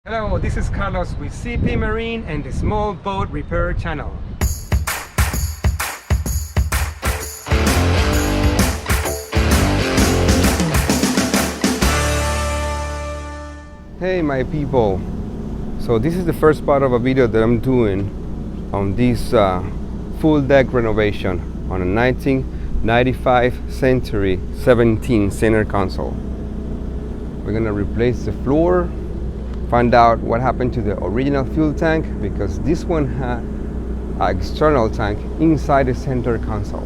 Hello, this is Carlos with CP Marine and the Small Boat Repair Channel. Hey my people, so this is the first part of a video that I'm doing on this full deck renovation on a 1995 Century 17 center console. We're gonna replace the floor, find out what happened to the original fuel tank, because this one had an external tank inside the center console.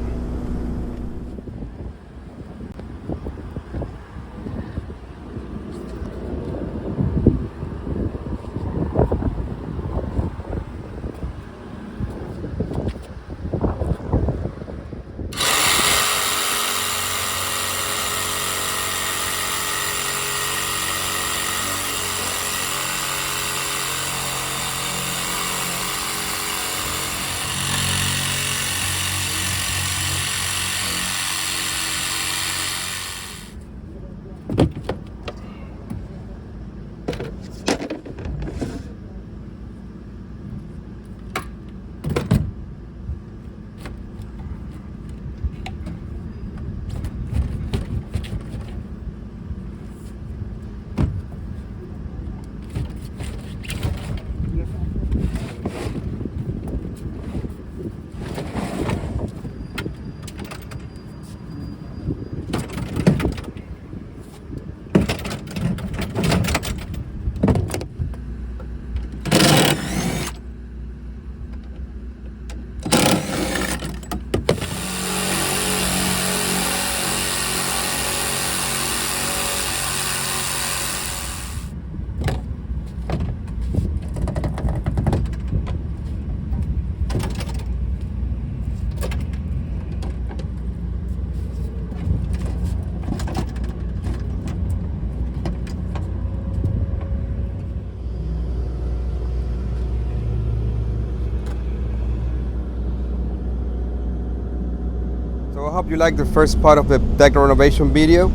So I hope you liked the first part of the deck renovation video,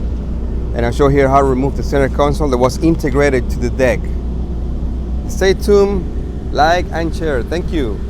and I'll show here how to remove the center console that was integrated to the deck. Stay tuned, like and share. Thank you.